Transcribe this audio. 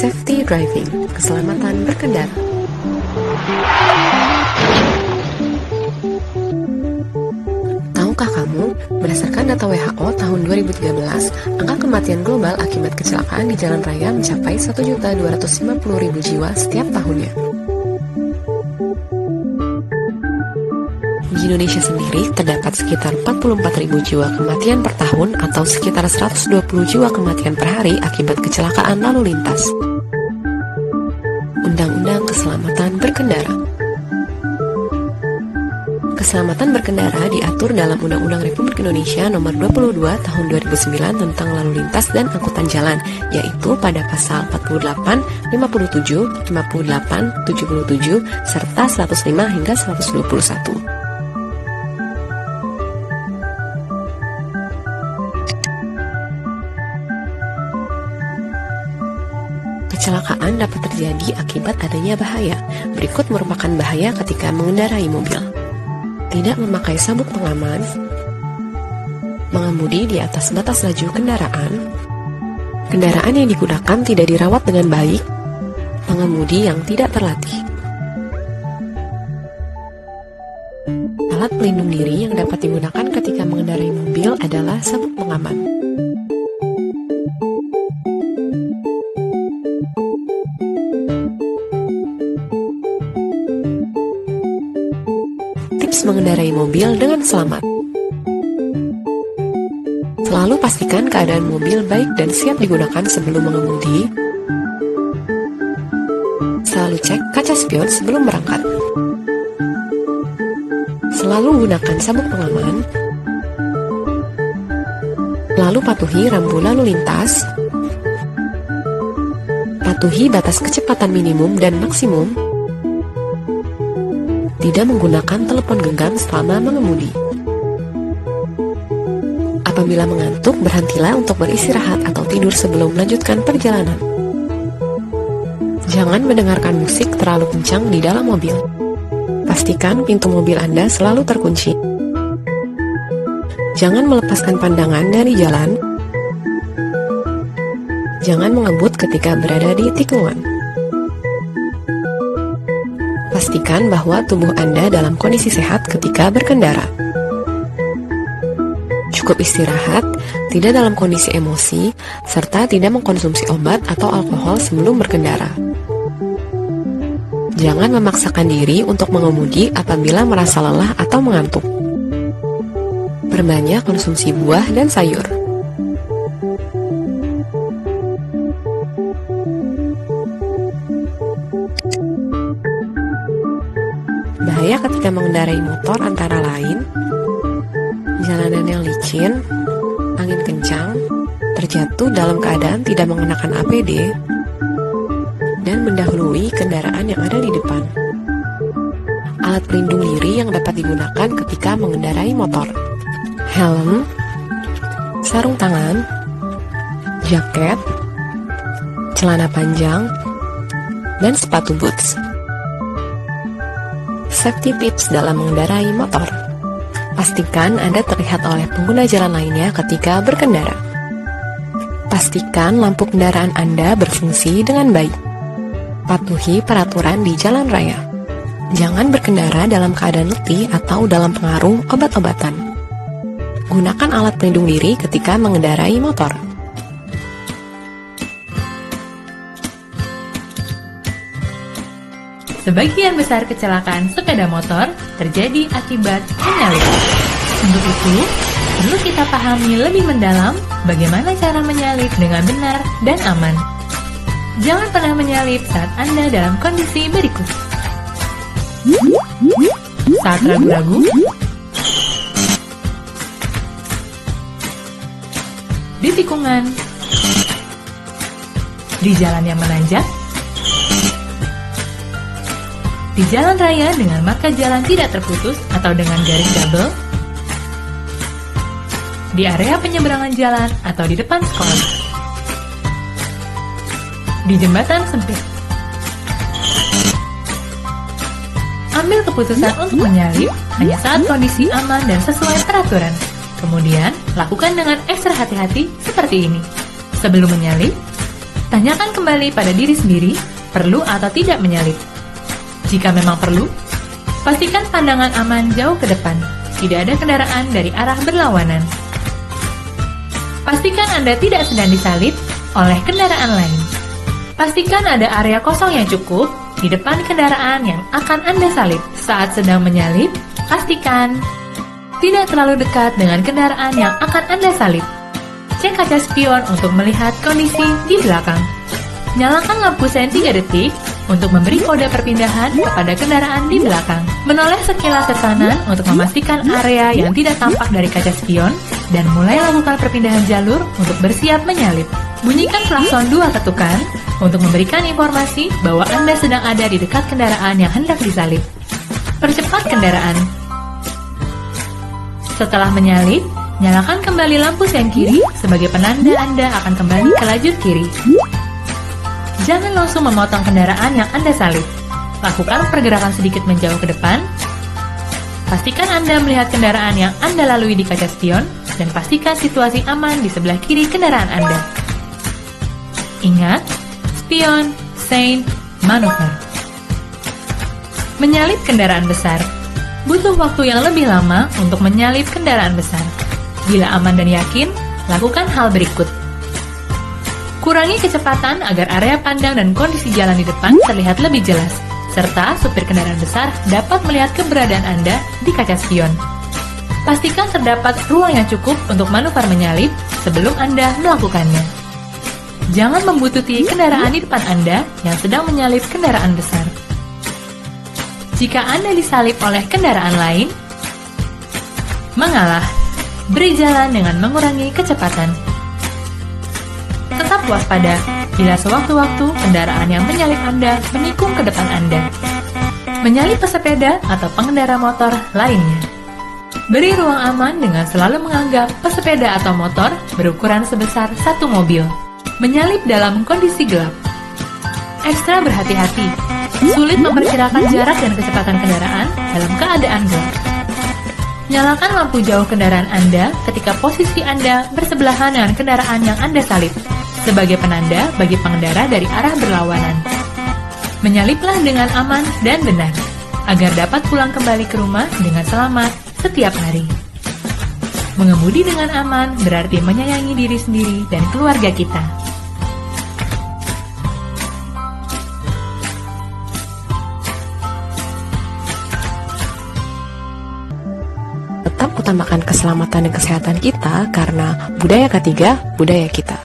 Safety Driving, keselamatan berkendara. Tahukah kamu, berdasarkan data WHO tahun 2013, angka kematian global akibat kecelakaan di jalan raya mencapai 1.250.000 jiwa setiap tahunnya. Di Indonesia sendiri, terdapat sekitar 44.000 jiwa kematian per tahun atau sekitar 120 jiwa kematian per hari akibat kecelakaan lalu lintas. Undang-Undang Keselamatan Berkendara. Keselamatan berkendara diatur dalam Undang-Undang Republik Indonesia Nomor 22 Tahun 2009 tentang lalu lintas dan angkutan jalan, yaitu pada pasal 48, 57, 58, 77, serta 105 hingga 121. Kecelakaan dapat terjadi akibat adanya bahaya. Berikut merupakan bahaya ketika mengendarai mobil. Tidak memakai sabuk pengaman, mengemudi di atas batas laju kendaraan, kendaraan yang digunakan tidak dirawat dengan baik, pengemudi yang tidak terlatih. Alat pelindung diri yang dapat digunakan ketika mengendarai mobil adalah sabuk pengaman. Mengendarai mobil dengan selamat. Selalu pastikan keadaan mobil baik dan siap digunakan sebelum mengemudi. Selalu cek kaca spion sebelum berangkat. Selalu gunakan sabuk pengaman. Lalu patuhi rambu lalu lintas. Patuhi batas kecepatan minimum dan maksimum. Tidak menggunakan telepon genggam selama mengemudi. Apabila mengantuk, berhentilah untuk beristirahat atau tidur sebelum melanjutkan perjalanan. Jangan mendengarkan musik terlalu kencang di dalam mobil. Pastikan pintu mobil Anda selalu terkunci. Jangan melepaskan pandangan dari jalan. Jangan mengebut ketika berada di tikungan. Pastikan bahwa tubuh Anda dalam kondisi sehat ketika berkendara. Cukup istirahat, tidak dalam kondisi emosi, serta tidak mengkonsumsi obat atau alkohol sebelum berkendara. Jangan memaksakan diri untuk mengemudi apabila merasa lelah atau mengantuk. Perbanyak konsumsi buah dan sayur. Bahaya ketika mengendarai motor antara lain jalanan yang licin, angin kencang, terjatuh dalam keadaan tidak mengenakan APD, dan mendahului kendaraan yang ada di depan. Alat pelindung diri yang dapat digunakan ketika mengendarai motor: helm, sarung tangan, jaket, celana panjang, dan sepatu boots. Safety tips dalam mengendarai motor. Pastikan Anda terlihat oleh pengguna jalan lainnya ketika berkendara. Pastikan lampu kendaraan Anda berfungsi dengan baik. Patuhi peraturan di jalan raya. Jangan berkendara dalam keadaan letih atau dalam pengaruh obat-obatan. Gunakan alat pelindung diri ketika mengendarai motor. Sebagian besar kecelakaan sepeda motor terjadi akibat menyalip. Untuk itu, perlu kita pahami lebih mendalam bagaimana cara menyalip dengan benar dan aman. Jangan pernah menyalip saat Anda dalam kondisi berikut. Saat ragu-ragu, di tikungan, di jalan yang menanjak, di jalan raya dengan marka jalan tidak terputus atau dengan garis double, di area penyeberangan jalan atau di depan sekolah, di jembatan sempit. Ambil keputusan untuk menyalip hanya saat kondisi aman dan sesuai peraturan. Kemudian, lakukan dengan ekstra hati-hati seperti ini. Sebelum menyalip, Tanyakan kembali pada diri sendiri, perlu atau tidak menyalip. Jika memang perlu, pastikan pandangan aman jauh ke depan, tidak ada kendaraan dari arah berlawanan. Pastikan Anda tidak sedang disalip oleh kendaraan lain. Pastikan ada area kosong yang cukup di depan kendaraan yang akan Anda salip. Saat sedang menyalip, pastikan tidak terlalu dekat dengan kendaraan yang akan Anda salip. Cek kaca spion untuk melihat kondisi di belakang. Nyalakan lampu sein 3 detik untuk memberi kode perpindahan kepada kendaraan di belakang. Menoleh sekilas ke kanan untuk memastikan area yang tidak tampak dari kaca spion dan mulai lakukan perpindahan jalur untuk bersiap menyalip. Bunyikan klakson 2 ketukan untuk memberikan informasi bahwa Anda sedang ada di dekat kendaraan yang hendak disalip. Percepat kendaraan. Setelah menyalip, nyalakan kembali lampu sein kiri sebagai penanda Anda akan kembali ke lajur kiri. Jangan langsung memotong kendaraan yang Anda salip. Lakukan pergerakan sedikit menjauh ke depan. Pastikan Anda melihat kendaraan yang Anda lalui di kaca spion dan pastikan situasi aman di sebelah kiri kendaraan Anda. Ingat, spion, sein, manuver. Menyalip kendaraan besar. Butuh waktu yang lebih lama untuk menyalip kendaraan besar. Bila aman dan yakin, lakukan hal berikut. Kurangi kecepatan agar area pandang dan kondisi jalan di depan terlihat lebih jelas, serta supir kendaraan besar dapat melihat keberadaan Anda di kaca spion. Pastikan terdapat ruang yang cukup untuk manuver menyalip sebelum Anda melakukannya. Jangan membututi kendaraan di depan Anda yang sedang menyalip kendaraan besar. Jika Anda disalip oleh kendaraan lain, mengalah. Beri jalan dengan mengurangi kecepatan. Tetap waspada bila sewaktu-waktu kendaraan yang menyalip Anda menikung ke depan Anda. Menyalip pesepeda atau pengendara motor lainnya. Beri ruang aman dengan selalu menganggap pesepeda atau motor berukuran sebesar satu mobil. Menyalip dalam kondisi gelap. Ekstra berhati-hati. Sulit memperkirakan jarak dan kecepatan kendaraan dalam keadaan gelap. Nyalakan lampu jauh kendaraan Anda ketika posisi Anda bersebelahan dengan kendaraan yang Anda salip, sebagai penanda bagi pengendara dari arah berlawanan. Menyaliplah dengan aman dan benar, agar dapat pulang kembali ke rumah dengan selamat setiap hari. Mengemudi dengan aman berarti menyayangi diri sendiri dan keluarga kita. Tetap utamakan keselamatan dan kesehatan kita karena budaya ketiga, budaya kita.